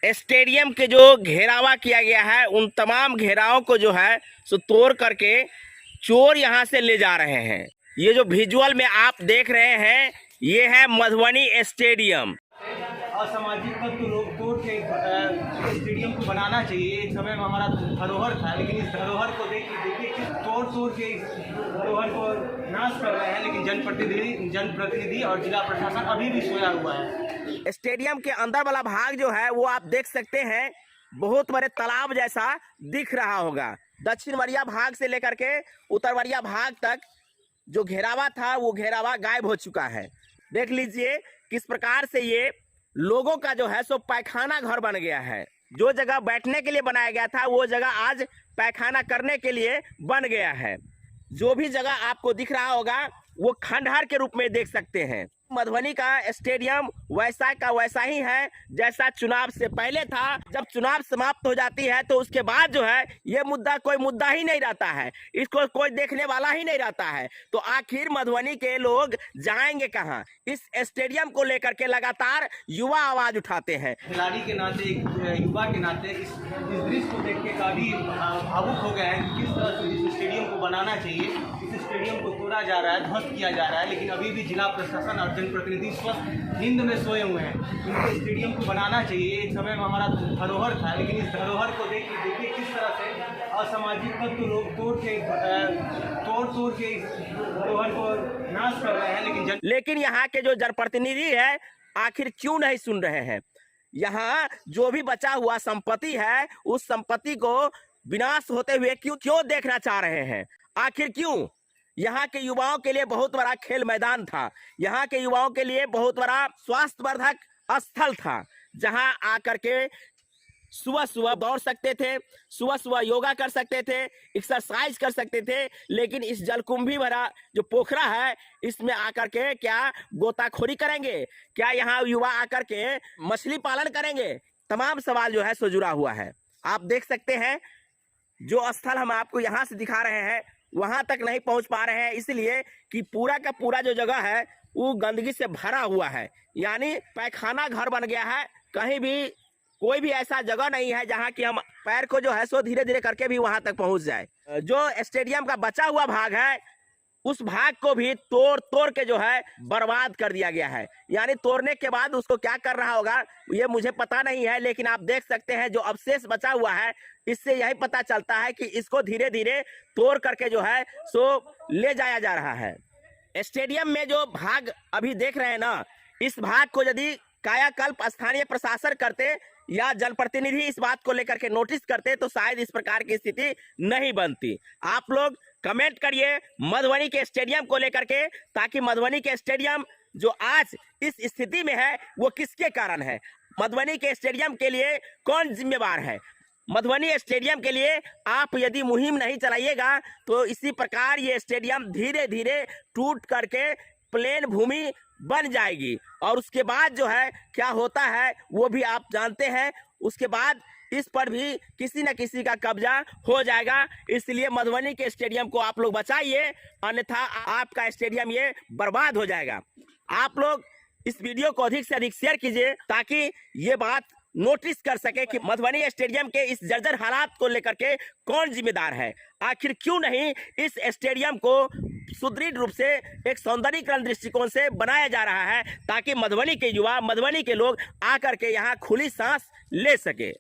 Stadium के जो घेरावा किया गया है उन तमाम घेरावों को जो है सो तोड़ करके चोर यहां से ले जा रहे हैं। ये जो विजुअल में आप देख रहे हैं ये है मधुबनी स्टेडियम। असामाजिक तत्व लोग तोड़ के स्टेडियम को बनाना चाहिए। एक समय में हमारा धरोहर था, लेकिन इस धरोहर को देखिए किस तोड़ के इस धरोहर को नाश कर रहे हैं। लेकिन जनप्रतिनिधि और जिला प्रशासन अभी भी सोया हुआ है। स्टेडियम के अंदर वाला भाग जो है वो आप देख सकते हैं, बहुत बड़े तालाब जैसा दिख रहा होगा। दक्षिण वरिया भाग से लेकर के उत्तर वरिया भाग तक जो घेरावा था वो घेरावा गायब हो चुका है। देख लीजिए किस प्रकार से ये लोगों का जो है सो पैखाना घर बन गया है। जो जगह बैठने के लिए बनाया गया था वो जगह आज पैखाना करने के लिए बन गया है। जो भी जगह आपको दिख रहा होगा वो खंडहर के रूप में देख सकते हैं। मधुबनी का स्टेडियम वैसा का वैसा ही है जैसा चुनाव से पहले था। जब चुनाव समाप्त हो जाती है तो उसके बाद जो है ये मुद्दा कोई मुद्दा ही नहीं रहता है, इसको कोई देखने वाला ही नहीं रहता है। तो आखिर मधुबनी के लोग जाएंगे कहां? इस स्टेडियम को लेकर के लगातार युवा आवाज उठाते हैं। खिलाड़ी के नाते, एक युवा के नाते इस दृश्य को देख के काफी भावुक हो गए हैं। किस तरह से इस स्टेडियम को बनाना चाहिए, इस स्टेडियम को तोड़ा जा रहा है, ध्वस्त किया जा रहा है। लेकिन अभी भी जिला प्रशासन और जनप्रतिनिधि स्वस्थ नींद में सोए हुए हैं। इनको स्टेडियम को बनाना चाहिए। एक समय में हमारा धरोहर था, लेकिन इस धरोहर को देखिए किस तरह से असामाजिक तत्व लोग तोड़ के इस धरोहर को नाश कर रहे हैं। लेकिन यहाँ के जो जनप्रतिनिधि है आखिर क्यों नहीं सुन रहे हैं? यहाँ जो भी बचा हुआ संपत्ति है उस संपत्ति को विनाश होते हुए क्यों देखना चाह रहे हैं? आखिर क्यों? यहाँ के युवाओं के लिए बहुत बड़ा खेल मैदान था, यहाँ के युवाओं के लिए बहुत बड़ा स्वास्थ्यवर्धक स्थल था, जहाँ आकर के सुबह सुबह दौड़ सकते थे, सुबह सुबह योगा कर सकते थे, एक्सरसाइज कर सकते थे। लेकिन इस जलकुंभी भरा जो पोखरा है इसमें आकर के क्या गोताखोरी करेंगे? क्या यहाँ युवा आकर के मछली पालन करेंगे? तमाम सवाल जो है सो जुड़ा हुआ है। आप देख सकते हैं जो स्थल हम आपको यहाँ से दिखा रहे हैं वहां तक नहीं पहुंच पा रहे हैं, इसलिए कि पूरा का पूरा जो जगह है वो गंदगी से भरा हुआ है। यानी पैखाना घर बन गया है। कहीं भी कोई भी ऐसा जगह नहीं है जहां कि हम पैर को जो है सो धीरे धीरे करके भी वहां तक पहुंच जाए। जो स्टेडियम का बचा हुआ भाग है उस भाग को भी तोड़ के जो है बर्बाद कर दिया गया है। यानी तोड़ने के बाद उसको क्या कर रहा होगा ये मुझे पता नहीं है, लेकिन आप देख सकते हैं जो अवशेष बचा हुआ है इससे यही पता चलता है कि इसको धीरे धीरे तोड़ करके जो है सो ले जाया जा रहा है। स्टेडियम में जो भाग अभी देख रहे हैं ना, इस भाग को यदि कायाकल्प स्थानीय प्रशासन करते या जनप्रतिनिधि इस बात को लेकर के नोटिस करते तो शायद इस प्रकार की स्थिति नहीं बनती। आप लोग कमेंट करिए मधुबनी के स्टेडियम को लेकर के, ताकि मधुबनी के स्टेडियम जो आज इस स्थिति में है वो किसके कारण है? मधुबनी के स्टेडियम के लिए कौन जिम्मेवार है? मधुबनी स्टेडियम के लिए आप यदि मुहिम नहीं चलाइएगा तो इसी प्रकार ये स्टेडियम धीरे धीरे टूट करके प्लेन भूमि बन जाएगी और उसके बाद जो है क्या होता है वो भी आप जानते हैं। उसके बाद इस पर भी किसी न किसी का कब्जा हो जाएगा। इसलिए मधुबनी के स्टेडियम को आप लोग बचाइए, अन्यथा आपका स्टेडियम ये बर्बाद हो जाएगा। आप लोग इस वीडियो को अधिक से अधिक शेयर कीजिए ताकि ये बात नोटिस कर सके कि मधुबनी स्टेडियम के इस जर्जर हालात को लेकर के कौन जिम्मेदार है। आखिर क्यों नहीं इस स्टेडियम को सुदृढ़ रूप से एक सौंदर्यीकरण दृष्टिकोण से बनाया जा रहा है, ताकि मधुबनी के युवा, मधुबनी के लोग आकर के यहाँ खुली सांस ले सके।